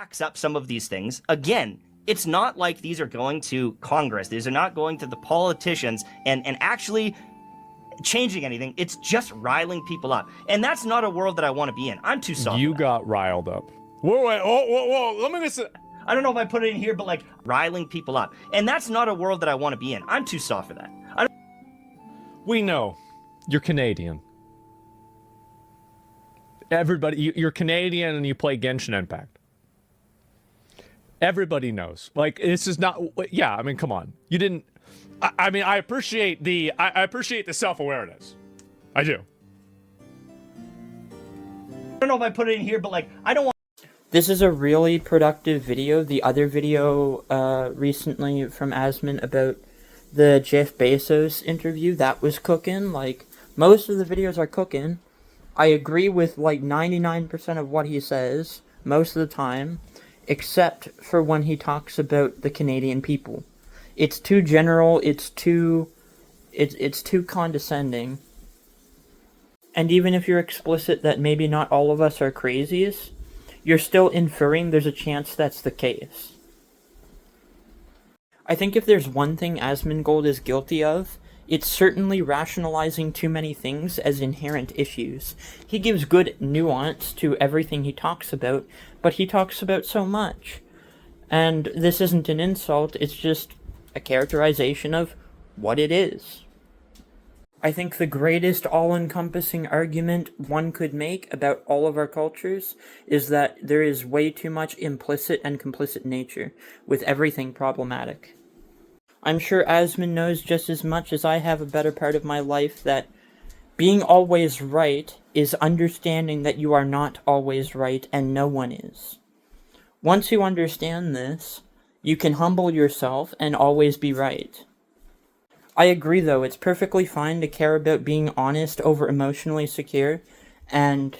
backs up some of these things. Again, it's not like these are going to Congress. These are not going to the politicians and actually changing anything. It's just riling people up. And that's not a world that I want to be in. I'm too soft. You got riled up. Whoa, wait, whoa. Let me listen. I don't know if I put it in here, but like riling people up. And that's not a world that I want to be in. I'm too soft for that. We know. You're Canadian. Everybody, you're Canadian and you play Genshin Impact. Everybody knows. Like, this is not, yeah, I mean, come on. You didn't, I mean, I appreciate the self-awareness. I do. I don't know if I put it in here, but like, I don't want. This is a really productive video. The other video recently from Asmon about the Jeff Bezos interview, that was cooking. Like, most of the videos are cooking. I agree with like 99% of what he says most of the time, except for when he talks about the Canadian people. It's too general, it's too condescending. And even if you're explicit that maybe not all of us are crazies, you're still inferring there's a chance that's the case. I think if there's one thing Asmongold is guilty of, it's certainly rationalizing too many things as inherent issues. He gives good nuance to everything he talks about, but he talks about so much. And this isn't an insult, it's just a characterization of what it is. I think the greatest all-encompassing argument one could make about all of our cultures is that there is way too much implicit and complicit nature, with everything problematic. I'm sure Asmon knows just as much as I have a better part of my life that being always right is understanding that you are not always right and no one is. Once you understand this, you can humble yourself and always be right. I agree though, it's perfectly fine to care about being honest over emotionally secure and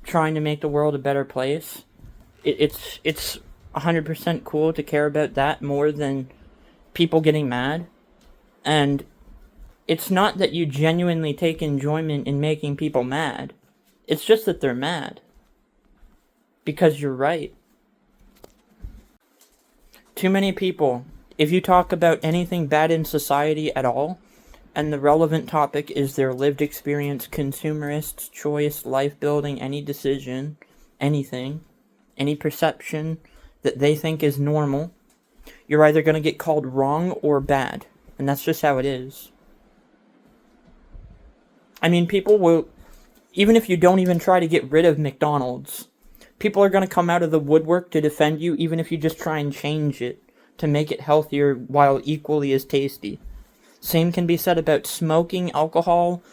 trying to make the world a better place. It's 100% cool to care about that more than people getting mad. And it's not that you genuinely take enjoyment in making people mad. It's just that they're mad. Because you're right. Too many people, if you talk about anything bad in society at all, and the relevant topic is their lived experience, consumerist choice, life building, any decision, anything, any perception that they think is normal, you're either going to get called wrong or bad. And that's just how it is. I mean, people will, even if you don't even try to get rid of McDonald's, people are going to come out of the woodwork to defend you, even if you just try and change it to make it healthier while equally as tasty. Same can be said about smoking, alcohol,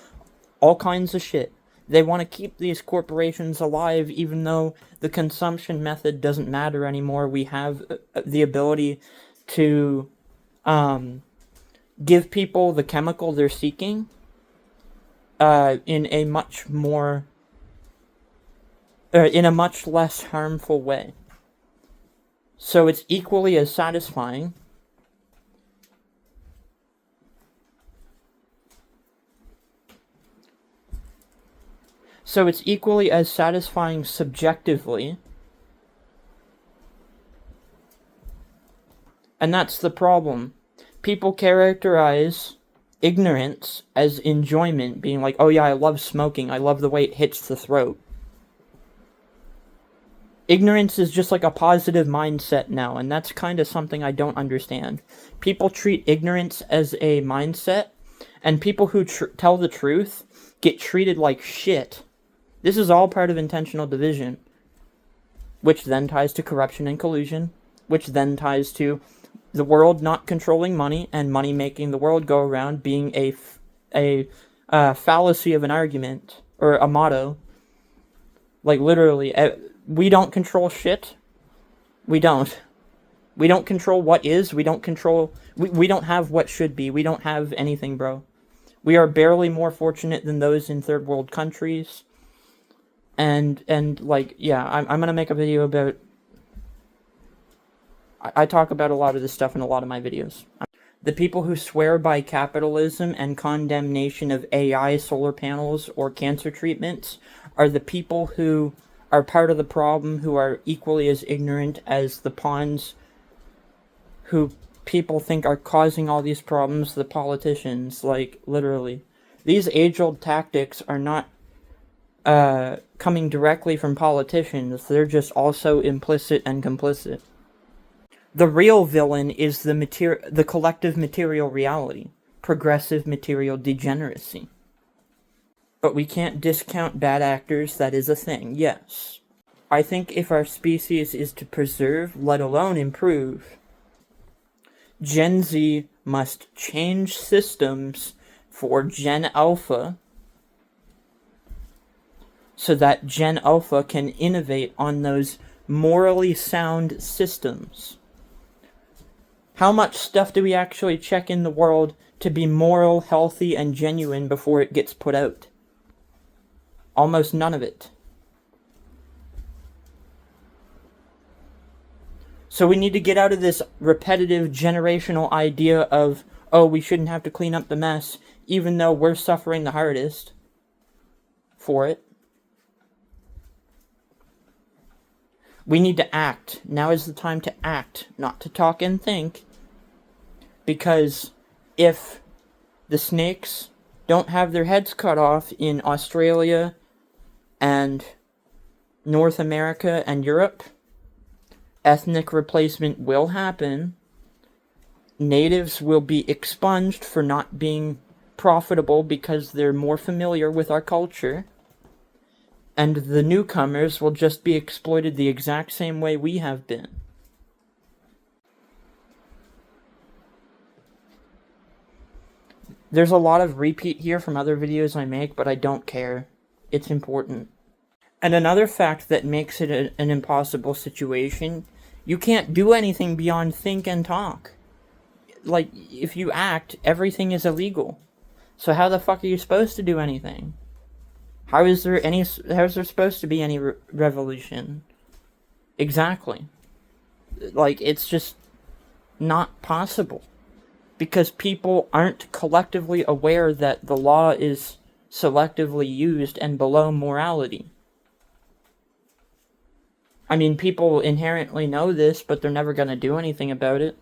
all kinds of shit. They want to keep these corporations alive even though the consumption method doesn't matter anymore. We have the ability to give people the chemical they're seeking in a much less harmful way. So it's equally as satisfying subjectively, and that's the problem. People characterize ignorance as enjoyment, being like, oh yeah, I love smoking, I love the way it hits the throat. Ignorance is just like a positive mindset now, and that's kind of something I don't understand. People treat ignorance as a mindset, and people who tell the truth get treated like shit. This is all part of intentional division, which then ties to corruption and collusion, which then ties to the world not controlling money and money making the world go around being a fallacy of an argument, or a motto. Like, literally, we don't control shit. We don't. We don't control what is. We don't control. We don't have what should be. We don't have anything, bro. We are barely more fortunate than those in third world countries. And like, yeah, I'm gonna make a video about. I talk about a lot of this stuff in a lot of my videos. The people who swear by capitalism and condemnation of AI, solar panels, or cancer treatments are the people who are part of the problem, who are equally as ignorant as the pawns who people think are causing all these problems, the politicians, like, literally. These age-old tactics are not coming directly from politicians, they're just also implicit and complicit. The real villain is the collective material reality, progressive material degeneracy. But we can't discount bad actors, that is a thing, yes. I think if our species is to preserve, let alone improve, Gen Z must change systems for Gen Alpha so that Gen Alpha can innovate on those morally sound systems. How much stuff do we actually check in the world to be moral, healthy, and genuine before it gets put out? Almost none of it. So we need to get out of this repetitive generational idea of, oh, we shouldn't have to clean up the mess, even though we're suffering the hardest for it. We need to act. Now is the time to act, not to talk and think. Because if the snakes don't have their heads cut off in Australia and North America and Europe, ethnic replacement will happen. Natives will be expunged for not being profitable because they're more familiar with our culture. And the newcomers will just be exploited the exact same way we have been. There's a lot of repeat here from other videos I make, but I don't care. It's important. And another fact that makes it an impossible situation, you can't do anything beyond think and talk. Like, if you act, everything is illegal. So how the fuck are you supposed to do anything? How is there supposed to be any revolution? Exactly. Like, it's just not possible. Because people aren't collectively aware that the law is selectively used and below morality. I mean, people inherently know this, but they're never going to do anything about it.